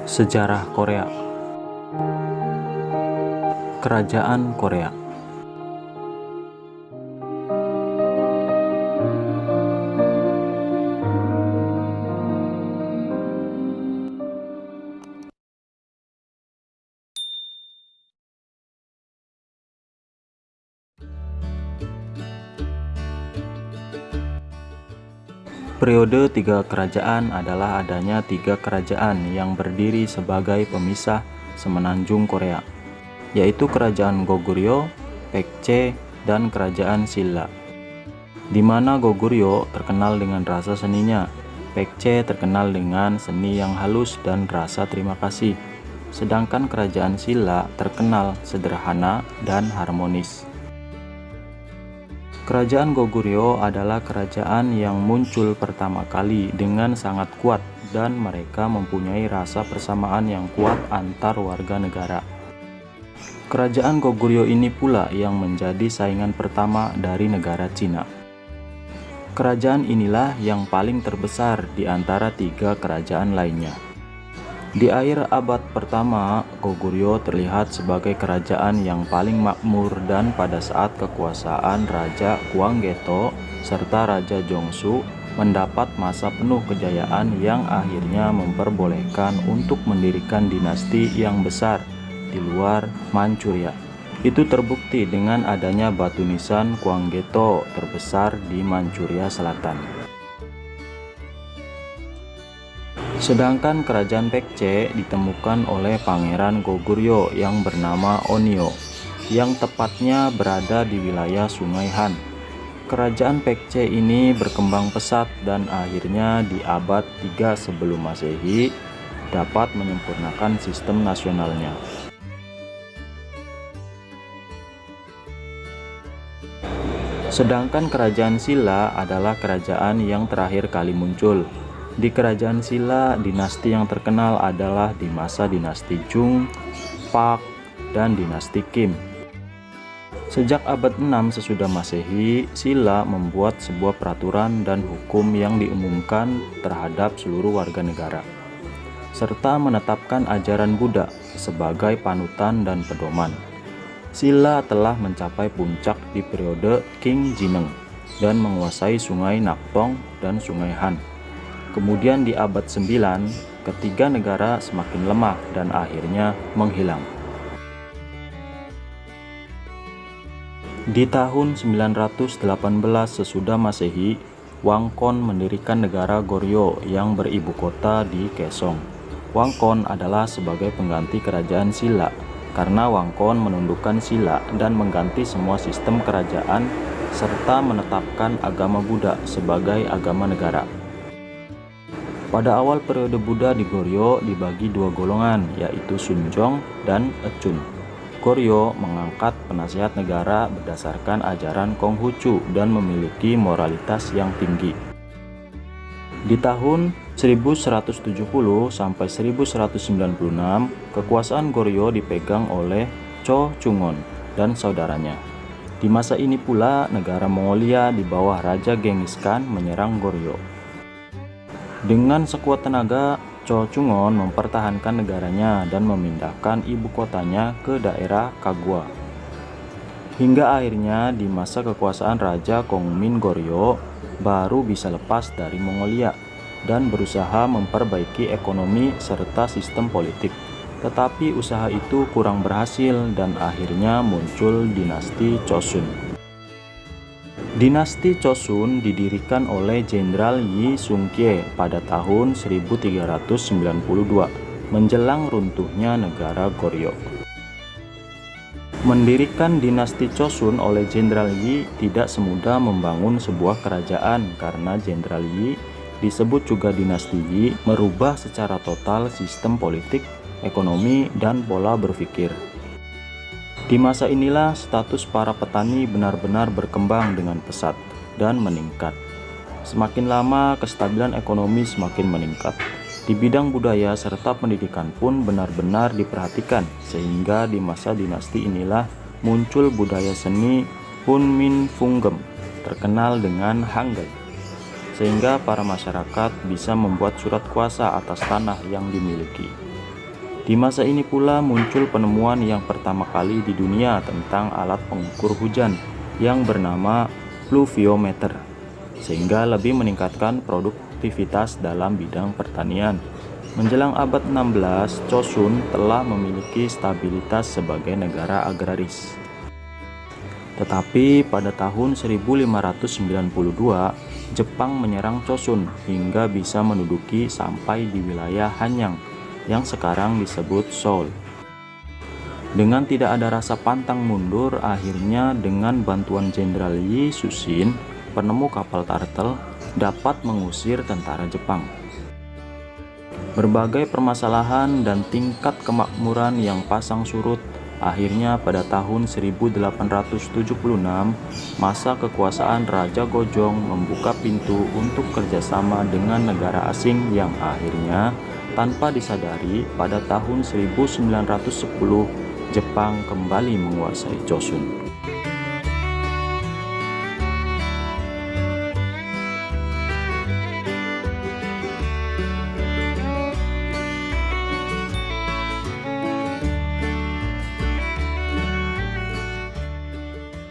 Sejarah Korea. Kerajaan Korea. Periode tiga kerajaan adalah adanya tiga kerajaan yang berdiri sebagai pemisah semenanjung Korea, yaitu Kerajaan Goguryeo, Baekje, dan Kerajaan Silla. Di mana Goguryeo terkenal dengan rasa seninya, Baekje terkenal dengan seni yang halus dan rasa terima kasih, sedangkan Kerajaan Silla terkenal sederhana dan harmonis. Kerajaan Goguryeo adalah kerajaan yang muncul pertama kali dengan sangat kuat dan mereka mempunyai rasa persamaan yang kuat antar warga negara. Kerajaan Goguryeo ini pula yang menjadi saingan pertama dari negara Cina. Kerajaan inilah yang paling terbesar di antara tiga kerajaan lainnya. Di akhir abad pertama, Goguryeo terlihat sebagai kerajaan yang paling makmur dan pada saat kekuasaan Raja Gwanggaeto serta Raja Jongsu mendapat masa penuh kejayaan yang akhirnya memperbolehkan untuk mendirikan dinasti yang besar di luar Manchuria. Itu terbukti dengan adanya batu nisan Gwanggaeto terbesar di Manchuria Selatan. Sedangkan kerajaan Baekje ditemukan oleh Pangeran Goguryeo yang bernama Onyo, yang tepatnya berada di wilayah Sungai Han. Kerajaan Baekje ini berkembang pesat dan akhirnya di abad 3 sebelum Masehi dapat menyempurnakan sistem nasionalnya. Sedangkan kerajaan Silla adalah kerajaan yang terakhir kali muncul. Di kerajaan Silla, dinasti yang terkenal adalah di masa dinasti Jung, Pak, dan dinasti Kim. Sejak abad 6 sesudah Masehi, Silla membuat sebuah peraturan dan hukum yang diumumkan terhadap seluruh warga negara, serta menetapkan ajaran Buddha sebagai panutan dan pedoman. Silla telah mencapai puncak di periode King Jineng dan menguasai sungai Naktong dan sungai Han. Kemudian di abad 9, ketiga negara semakin lemah dan akhirnya menghilang. Di tahun 918 sesudah Masehi, Wangkon mendirikan negara Goryeo yang beribu kota di Kaesong. Wangkon adalah sebagai pengganti kerajaan Silla, karena Wangkon menundukkan Silla dan mengganti semua sistem kerajaan serta menetapkan agama Buddha sebagai agama negara. Pada awal periode Buddha di Goryeo dibagi dua golongan, yaitu Sunjong dan Echun. Goryeo mengangkat penasihat negara berdasarkan ajaran Konghucu dan memiliki moralitas yang tinggi. Di tahun 1170 sampai 1196, kekuasaan Goryeo dipegang oleh Cho Chungon dan saudaranya. Di masa ini pula negara Mongolia di bawah Raja Genghis Khan menyerang Goryeo. Dengan sekuat tenaga, Cho Chungon mempertahankan negaranya dan memindahkan ibu kotanya ke daerah Kagwa. Hingga akhirnya di masa kekuasaan Raja Kongmin Goryeo baru bisa lepas dari Mongolia dan berusaha memperbaiki ekonomi serta sistem politik. Tetapi usaha itu kurang berhasil dan akhirnya muncul dinasti Chosun. Dinasti Chosun didirikan oleh Jenderal Yi Sung-kye pada tahun 1392 menjelang runtuhnya negara Goryeo. Mendirikan dinasti Chosun oleh Jenderal Yi tidak semudah membangun sebuah kerajaan karena Jenderal Yi, disebut juga dinasti Yi, merubah secara total sistem politik, ekonomi, dan pola berpikir. Di masa inilah status para petani benar-benar berkembang dengan pesat dan meningkat. Semakin lama kestabilan ekonomi semakin meningkat. Di bidang budaya serta pendidikan pun benar-benar diperhatikan, sehingga di masa dinasti inilah muncul budaya seni Hunmin Funggem, terkenal dengan Hanggai, sehingga para masyarakat bisa membuat surat kuasa atas tanah yang dimiliki. Di masa ini pula muncul penemuan yang pertama kali di dunia tentang alat pengukur hujan yang bernama pluviometer, sehingga lebih meningkatkan produktivitas dalam bidang pertanian. Menjelang abad 16, Chosun telah memiliki stabilitas sebagai negara agraris. Tetapi pada tahun 1592, Jepang menyerang Chosun hingga bisa menduduki sampai di wilayah Hanyang yang sekarang disebut Seoul. Dengan tidak ada rasa pantang mundur, akhirnya dengan bantuan Jenderal Yi Susin, penemu kapal turtle, dapat mengusir tentara Jepang. Berbagai permasalahan dan tingkat kemakmuran yang pasang surut, akhirnya pada tahun 1876, masa kekuasaan Raja Gojong membuka pintu untuk kerjasama dengan negara asing yang akhirnya, tanpa disadari, pada tahun 1910, Jepang kembali menguasai Chosun.